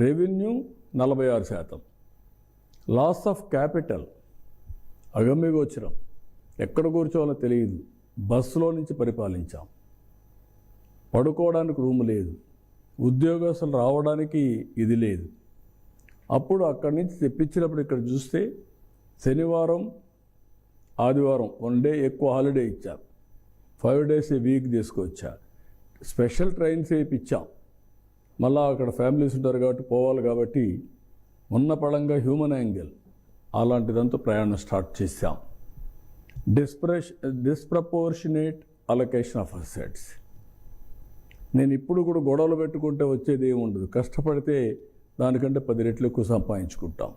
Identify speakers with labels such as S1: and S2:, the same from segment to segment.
S1: Revenue 46%, loss of capital అగమ్యగోచరం, ఎక్కడ కూర్చోవాలో తెలియదు, బస్సులో నుంచి పరిపాలించాం, పడుకోవడానికి రూమ్ లేదు, ఉద్యోగస్తులు రావడానికి ఇది లేదు. అప్పుడు అక్కడి నుంచి తెప్పించినప్పుడు ఇక్కడ చూస్తే శనివారం ఆదివారం 1 డే ఎక్కువ హాలిడే ఇచ్చారు, 5 days ఏ వీక్ తీసుకొచ్చారు, స్పెషల్ ట్రైన్స్ వేయించాం. మళ్ళీ అక్కడ ఫ్యామిలీస్ ఉంటారు కాబట్టి పోవాలి కాబట్టి ఉన్న పడంగా హ్యూమన్ యాంగిల్ అలాంటిదంతా ప్రయాణం స్టార్ట్ చేశాం. Disproportionate allocation of assets. నేను ఇప్పుడు కూడా గొడవలు పెట్టుకుంటే వచ్చేది ఏమి ఉండదు, కష్టపడితే దానికంటే 10 రెట్లు ఎక్కువ సంపాదించుకుంటాం.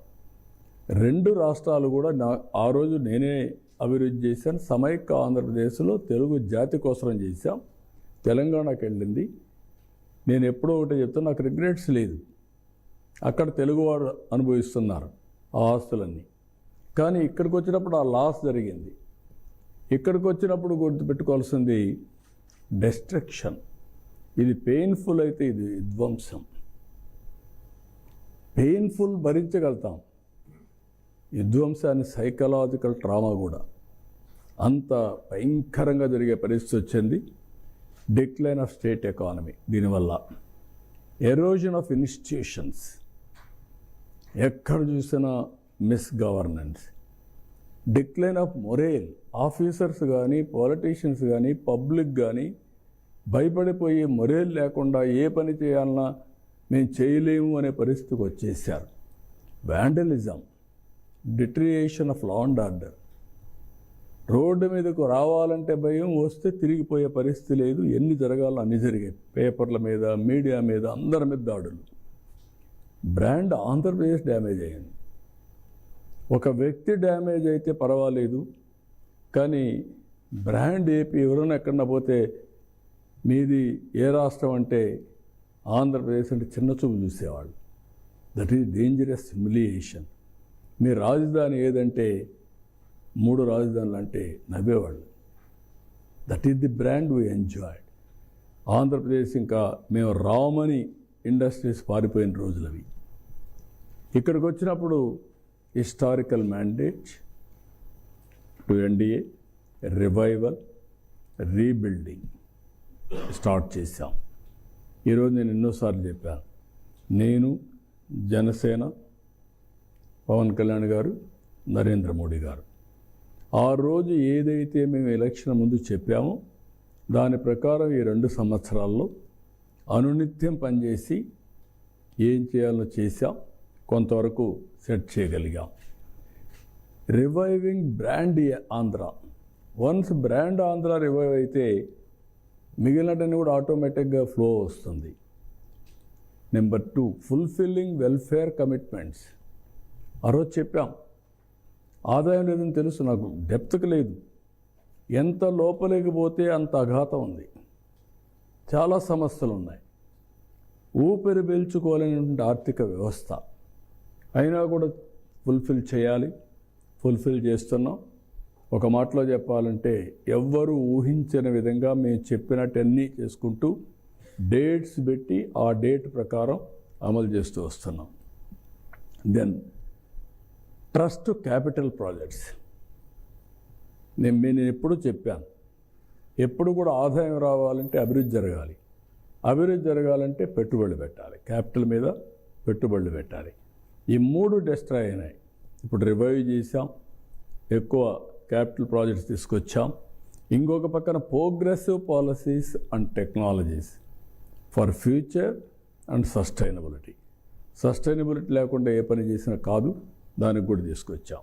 S1: 2 రాష్ట్రాలు కూడా ఆ రోజు నేనే అభివృద్ధి చేశాను. సమైక్య ఆంధ్రప్రదేశ్లో తెలుగు జాతి కోసం చేశాం. తెలంగాణకి వెళ్ళింది. నేను ఎప్పుడో ఒకటి చెప్తాను, నాకు రిగ్రెట్స్ లేదు. అక్కడ తెలుగువారు అనుభవిస్తున్నారు ఆ ఆస్తులన్నీ. కానీ ఇక్కడికి వచ్చినప్పుడు ఆ లాస్ జరిగింది. ఇక్కడికి వచ్చినప్పుడు గుర్తుపెట్టుకోవాల్సింది డెస్ట్రక్షన్. ఇది పెయిన్ఫుల్ అయితే ఇది విధ్వంసం. పెయిన్ఫుల్ భరించగలుగుతాం, విధ్వంసాన్ని సైకలాజికల్ ట్రామా కూడా అంత భయంకరంగా జరిగే పరిస్థితి వచ్చింది. డిక్లైన్ ఆఫ్ స్టేట్ ఎకానమీ, దీనివల్ల ఎరోజన్ ఆఫ్ ఇన్స్టిట్యూషన్స్, ఎక్కడ చూసినా miss governance, decline of మొరేల్. Officers కానీ పాలిటీషియన్స్ కానీ పబ్లిక్ కానీ భయపడిపోయి మొరేల్ లేకుండా ఏ పని చేయాలన్నా మేము చేయలేము అనే పరిస్థితికి వచ్చేసారు. Vandalism, deterioration of law and order. Road మీదకు రావాలంటే భయం, వస్తే తిరిగిపోయే పరిస్థితి లేదు. ఎన్ని జరగాలో అన్ని జరిగాయి. పేపర్ల మీద, మీడియా మీద, అందరి మీద దాడులు. బ్రాండ్ ఆంధ్రప్రదేశ్ డ్యామేజ్ అయ్యింది. ఒక వ్యక్తి డ్యామేజ్ అయితే పర్వాలేదు, కానీ బ్రాండ్ ఏపీ ఎవరైనా ఎక్కడన్నా పోతే మీది ఏ రాష్ట్రం అంటే ఆంధ్రప్రదేశ్ అంటే చిన్న చూపు చూసేవాళ్ళు. That is dangerous humiliation. మీ రాజధాని ఏదంటే 3 రాజధానులు అంటే నవ్వేవాళ్ళు. That is the brand we enjoyed. Andhra Pradesh ఇంకా మేము రామని ఇండస్ట్రీస్ పారిపోయిన రోజులవి. ఇక్కడికి వచ్చినప్పుడు historical mandate to NDA, revival, rebuilding start చేశాం. ఈరోజు నేను ఎన్నోసార్లు చెప్పాను, నేను, జనసేన, పవన్ కళ్యాణ్ గారు, నరేంద్ర మోడీ గారు ఆ రోజు ఏదైతే మేము ఎలక్షన్ ముందు చెప్పామో దాని ప్రకారం ఈ 2 సంవత్సరాల్లో అనునిత్యం పనిచేసి ఏం చేయాలో చేశాం. కొంతవరకు సెట్ చేయగలిగాం. Reviving brand Andhra. Once brand Andhra revive అయితే మిగిలినటన్నీ కూడా ఆటోమేటిక్గా ఫ్లో వస్తుంది. Number 2, fulfilling welfare commitments. ఆ రోజు చెప్పాం, ఆదాయం లేదని తెలుసు, నాకు డెప్త్కి లేదు. ఎంత లోపలికి పోతే అంత అఘాతం ఉంది. చాలా సమస్యలు ఉన్నాయి. ఊపిరి పీల్చుకోలేనటువంటి ఆర్థిక వ్యవస్థ అయినా కూడా ఫుల్ఫిల్ చేయాలి. ఫుల్ఫిల్ చేస్తున్నాం. ఒక మాటలో చెప్పాలంటే ఎవ్వరూ ఊహించని విధంగా మేము చెప్పినట్టన్నీ చేసుకుంటూ డేట్స్ పెట్టి ఆ డేట్ ప్రకారం అమలు చేస్తూ వస్తున్నాం. Then trust capital projects. నేను ఎప్పుడూ చెప్పాను, ఎప్పుడు కూడా ఆదాయం రావాలంటే అభివృద్ధి జరగాలి. అభివృద్ధి జరగాలంటే పెట్టుబడులు పెట్టాలి, క్యాపిటల్ మీద పెట్టుబడులు పెట్టాలి. ఈ 3 డిస్ట్రాయ్ అయినాయి. ఇప్పుడు రివైవ్ చేసాం, ఎక్కువ క్యాపిటల్ ప్రాజెక్ట్స్ తీసుకొచ్చాం. ఇంకొక పక్కన progressive policies and technologies for future and sustainability. Sustainability లేకుండా ఏ పని చేసినా కాదు, దానికి కూడా తీసుకొచ్చాం.